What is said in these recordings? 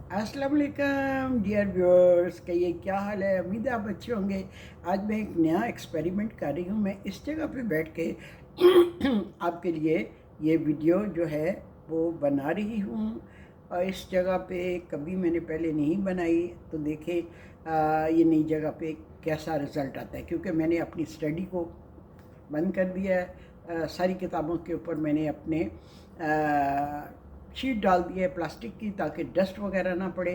अस्सलाम वालेकुम dear viewers, कहिए क्या हाल है। उम्मीद है आप अच्छे होंगे। आज मैं एक नया एक्सपेरिमेंट कर रही हूँ। मैं इस जगह पे बैठ के आपके लिए ये वीडियो जो है वो बना रही हूँ। और इस जगह पे कभी मैंने पहले नहीं बनाई, तो देखें ये नई जगह पे कैसा रिज़ल्ट आता है। क्योंकि मैंने अपनी स्टडी को बंद कर दिया है। सारी किताबों के ऊपर मैंने अपने शीट डाल दी है प्लास्टिक की, ताकि डस्ट वगैरह ना पड़े।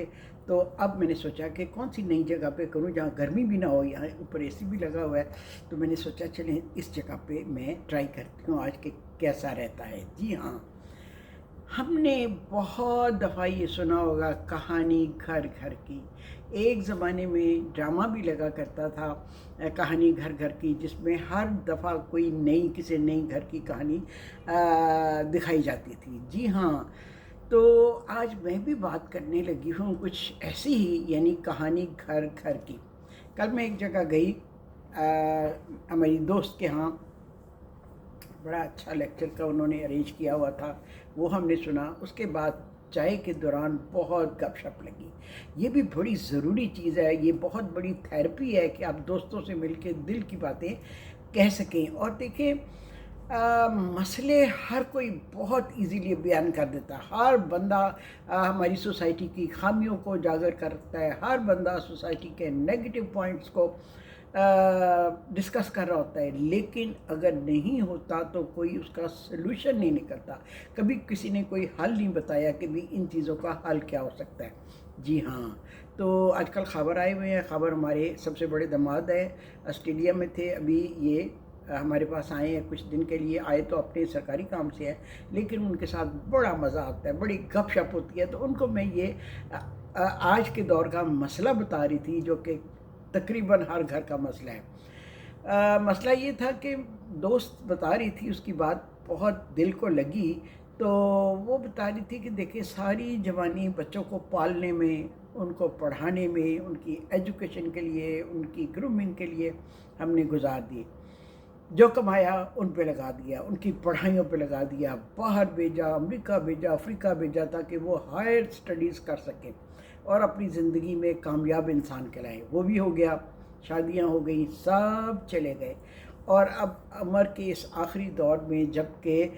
तो अब मैंने सोचा कि कौन सी नई जगह पे करूं जहां गर्मी भी ना हो। यहाँ ऊपर एसी भी लगा हुआ है, तो मैंने सोचा चलें इस जगह पे मैं ट्राई करती हूँ आज के कैसा रहता है। जी हाँ, हमने बहुत दफ़ा ये सुना होगा कहानी घर घर की। एक ज़माने में ड्रामा भी लगा करता था कहानी घर घर की, जिसमें हर दफ़ा कोई नई किसी नई घर की कहानी दिखाई जाती थी। जी हाँ, तो आज मैं भी बात करने लगी हूँ कुछ ऐसी ही, यानी कहानी घर घर की। कल मैं एक जगह गई हमारी दोस्त के यहाँ। बड़ा अच्छा लेक्चर का उन्होंने अरेंज किया हुआ था, वो हमने सुना। उसके बाद चाय के दौरान बहुत गपशप लगी। ये भी बड़ी ज़रूरी चीज़ है, ये बहुत बड़ी थेरेपी है कि आप दोस्तों से मिलके दिल की बातें कह सकें। और देखें, मसले हर कोई बहुत इजीली बयान कर देता है। हर बंदा हमारी सोसाइटी की खामियों को उजागर करता है। हर बंदा सोसाइटी के नेगेटिव पॉइंट्स को डिस्कस कर रहा होता है, लेकिन अगर नहीं होता तो कोई उसका सलूशन नहीं निकलता। कभी किसी ने कोई हल नहीं बताया कि भी इन चीज़ों का हल क्या हो सकता है। जी हाँ, तो आजकल खबर आए हुए हैं। खबर हमारे सबसे बड़े दामाद है, ऑस्ट्रेलिया में थे। अभी ये हमारे पास आए हैं, कुछ दिन के लिए आए तो अपने सरकारी काम से है, लेकिन उनके साथ बड़ा मज़ा आता है, बड़ी गपशप होती है। तो उनको मैं ये आज के दौर का मसला बता रही थी, जो कि तकरीबन हर घर का मसला है। मसला ये था कि दोस्त बता रही थी, उसकी बात बहुत दिल को लगी। तो वो बता रही थी कि देखिए, सारी जवानी बच्चों को पालने में, उनको पढ़ाने में, उनकी एजुकेशन के लिए, उनकी ग्रूमिंग के लिए हमने गुजार दी। जो कमाया उन पे लगा दिया, उनकी पढ़ाइयों पे लगा दिया, बाहर भेजा, अमेरिका भेजा, अफ्रीका भेजा, ताकि वो हायर स्टडीज़ कर सकें और अपनी ज़िंदगी में कामयाब इंसान कहलाएं। वो भी हो गया, शादियां हो गई, सब चले गए। और अब उम्र के इस आखिरी दौर में, जबकि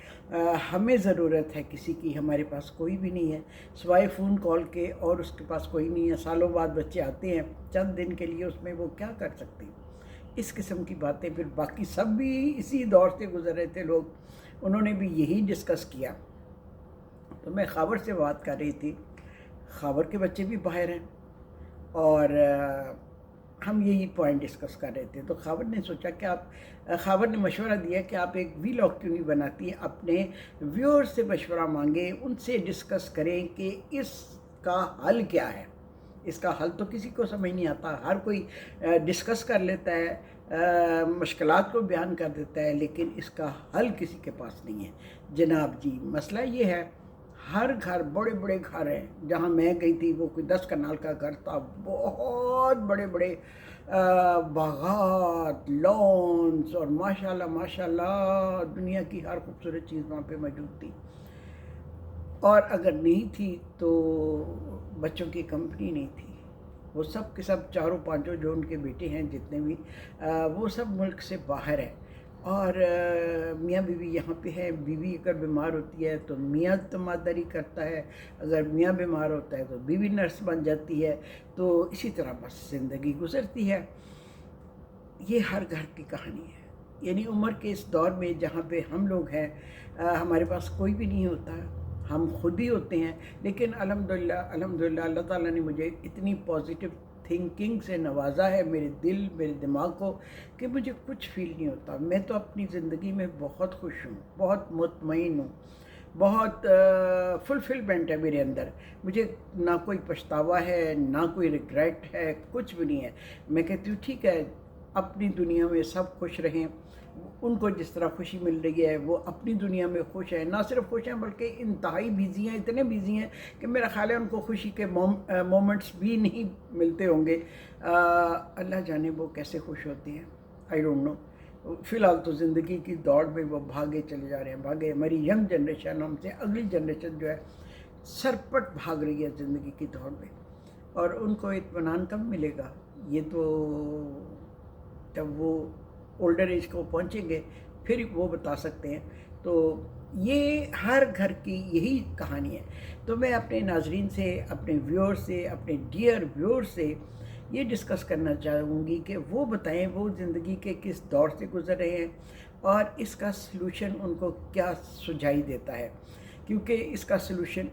हमें ज़रूरत है किसी की, हमारे पास कोई भी नहीं है सिवाय फ़ोन कॉल के, और उसके पास कोई नहीं है। सालों बाद बच्चे आते हैं चंद दिन के लिए, उसमें वो क्या कर सकते हैं। इस किस्म की बातें फिर बाकी सब भी इसी दौर से गुजर रहे थे लोग, उन्होंने भी यही डिस्कस किया। तो मैं ख़ाबर से बात कर रही थी, ख़ाबर के बच्चे भी बाहर हैं, और हम यही पॉइंट डिस्कस कर रहे थे। तो ख़ाबर ने सोचा कि आप ख़ाबर ने मशवरा दिया कि आप एक वीलॉग क्यों नहीं बनाती, अपने व्यूअर्स से मशवरा मांगे, उनसे डिस्कस करें कि इसका हल क्या है। इसका हल तो किसी को समझ नहीं आता, हर कोई डिस्कस कर लेता है, मुश्किलात को बयान कर देता है, लेकिन इसका हल किसी के पास नहीं है। जनाब जी, मसला ये है, हर घर, बड़े बड़े घर हैं। जहाँ मैं गई थी वो कोई 10 कनाल का घर था, बहुत बड़े बड़े बागात, लॉन्स, और माशाल्लाह माशाल्लाह दुनिया की हर खूबसूरत चीज़ वहाँ पे मौजूद थी। और अगर नहीं थी तो बच्चों की कंपनी नहीं थी। वो सब के सब, चारों पांचों जो उनके बेटे हैं जितने भी, वो सब मुल्क से बाहर है। और मियाँ बीवी यहाँ पे है। बीवी अगर बीमार होती है तो मियाँ तमादारी करता है, अगर मियाँ बीमार होता है तो बीवी नर्स बन जाती है। तो इसी तरह बस ज़िंदगी गुजरती है। ये हर घर की कहानी है। यानी उम्र के इस दौर में जहाँ पे हम लोग हैं, हमारे पास कोई भी नहीं होता, हम खुद ही होते हैं। लेकिन अल्हम्दुलिल्लाह अल्हम्दुलिल्लाह, अल्लाह ताला ने मुझे इतनी पॉजिटिव थिंकिंग से नवाजा है, मेरे दिल मेरे दिमाग को, कि मुझे कुछ फील नहीं होता। मैं तो अपनी ज़िंदगी में बहुत खुश हूँ, बहुत मुतमईन हूँ, बहुत फुलफिलमेंट है मेरे अंदर। मुझे ना कोई पछतावा है, ना कोई रिग्रेट है, कुछ भी नहीं है। मैं कहती हूँ ठीक है, अपनी दुनिया में सब खुश रहें। उनको जिस तरह खुशी मिल रही है वो अपनी दुनिया में खुश है। ना सिर्फ खुश हैं बल्कि इंतहाई बिजी हैं, इतने बिजी हैं कि मेरा ख्याल है उनको खुशी के मोमेंट्स भी नहीं मिलते होंगे। अल्लाह जाने वो कैसे खुश होते हैं, आई डोंट नो। फ़िलहाल तो ज़िंदगी की दौड़ में वो भागे चले जा रहे हैं, भागे। हमारी यंग जनरेशन, हमसे अगली जनरेशन जो है, सरपट भाग रही है ज़िंदगी की दौड़ में, और उनको इत्मीनान कब मिलेगा? ये तो जब वो ओल्डर एज को पहुँचेंगे फिर वो बता सकते हैं। तो ये हर घर की यही कहानी है। तो मैं अपने नाजरीन से, अपने व्यूअर से, अपने डियर व्यूअर से ये डिस्कस करना चाहूँगी कि वो बताएं वो ज़िंदगी के किस दौर से गुज़र रहे हैं और इसका सलूशन उनको क्या सुझाई देता है, क्योंकि इसका सलूशन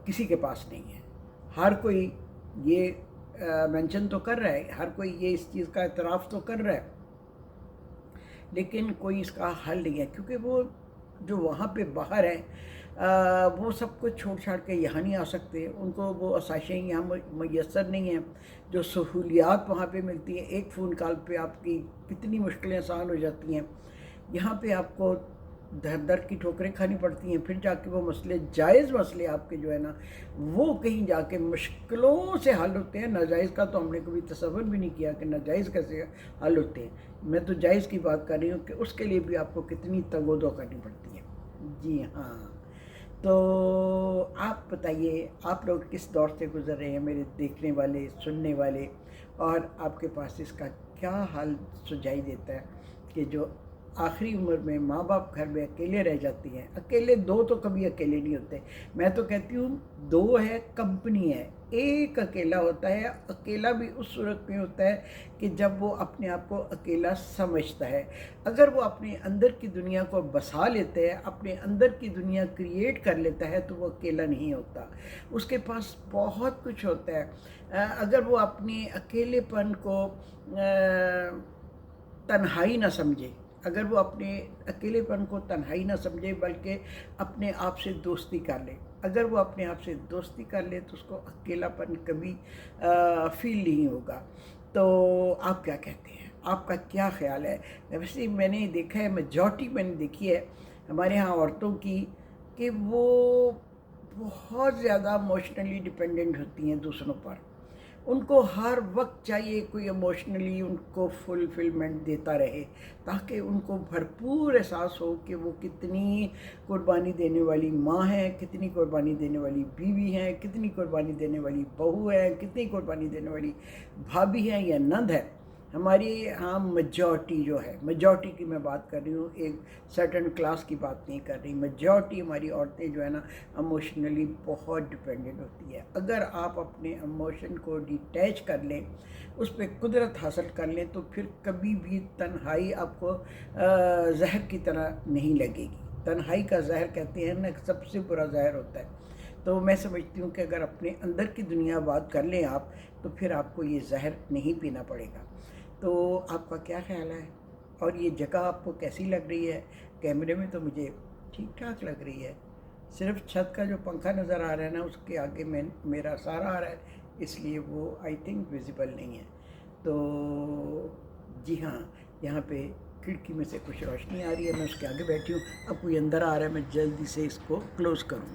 किसी के पास नहीं है। हर कोई ये मेंशन तो कर रहा है, हर कोई ये इस चीज़ का एतराफ़ तो कर रहा है, लेकिन कोई इसका हल नहीं है, क्योंकि वो जो वहाँ पे बाहर है वो सब कुछ छोड़ छाड़ के यहाँ नहीं आ सकते। उनको वो आसाइशें यहाँ मैसर नहीं हैं, जो सहूलियात वहाँ पे मिलती हैं। एक फ़ोन कॉल पे आपकी कितनी मुश्किलें आसान हो जाती हैं, यहाँ पे आपको दर दर की ठोकरें खानी पड़ती हैं। फिर जाके वो मसले, जायज़ मसले आपके जो है ना, वो कहीं जाके मुश्किलों से हल होते हैं। नाजायज़ का तो हमने कभी तसव्वुर भी नहीं किया कि नाजायज़ कैसे हल होते हैं। मैं तो जायज़ की बात कर रही हूँ कि उसके लिए भी आपको कितनी तगोदो करनी पड़ती है। जी हाँ, तो आप बताइए, आप लोग किस दौर से गुज़र रहे हैं, मेरे देखने वाले, सुनने वाले, और आपके पास इसका क्या हल सुझाई देता है कि जो आखिरी उम्र में माँ बाप घर में अकेले रह जाती हैं। अकेले दो तो कभी अकेले नहीं होते। मैं तो कहती हूँ दो है कंपनी है, एक अकेला होता है। अकेला भी उस सूरत में होता है कि जब वो अपने आप को अकेला समझता है। अगर वो अपने अंदर की दुनिया को बसा लेता है, अपने अंदर की दुनिया क्रिएट कर लेता है, तो वो अकेला नहीं होता। उसके पास बहुत कुछ होता है। अगर वो अपने अकेलेपन को तन्हाई ना समझे, अगर वो अपने अकेलेपन को तन्हाई ना समझे बल्कि अपने आप से दोस्ती कर ले, अगर वो अपने आप से दोस्ती कर ले, तो उसको अकेलापन कभी फील नहीं होगा। तो आप क्या कहते हैं, आपका क्या ख्याल है? वैसे मैंने देखा है, मेजॉरिटी मैंने देखी है हमारे यहाँ औरतों की, कि वो बहुत ज़्यादा इमोशनली डिपेंडेंट होती हैं दूसरों पर। उनको हर वक्त चाहिए कोई इमोशनली उनको फुलफिलमेंट देता रहे, ताकि उनको भरपूर एहसास हो कि वो कितनी कुर्बानी देने वाली माँ है, कितनी कुर्बानी देने वाली बीवी है, कितनी कुर्बानी देने वाली बहू है, कितनी कुर्बानी देने वाली भाभी है या नंद है। हमारी यहाँ मेजॉरिटी जो है, मेजॉरिटी की मैं बात कर रही हूँ, एक सर्टन क्लास की बात नहीं कर रही। मेजॉरिटी हमारी औरतें जो है ना, इमोशनली बहुत डिपेंडेंट होती है। अगर आप अपने इमोशन को डिटैच कर लें, उस पर कुदरत हासिल कर लें, तो फिर कभी भी तन्हाई आपको जहर की तरह नहीं लगेगी। तन्हाई का जहर कहते हैं ना, सबसे बुरा जहर होता है। तो मैं समझती हूँ कि अगर अपने अंदर की दुनिया बात कर लें आप, तो फिर आपको ये जहर नहीं पीना पड़ेगा। तो आपका क्या ख्याल है, और ये जगह आपको कैसी लग रही है? कैमरे में तो मुझे ठीक ठाक लग रही है, सिर्फ छत का जो पंखा नज़र आ रहा है ना, उसके आगे मेरा सारा आ रहा है, इसलिए वो आई थिंक विजिबल नहीं है। तो जी हाँ, यहाँ पे खिड़की में से कुछ रोशनी आ रही है, मैं उसके आगे बैठी हूँ। अब कोई अंदर आ रहा है, मैं जल्दी से इसको क्लोज़ करूँ।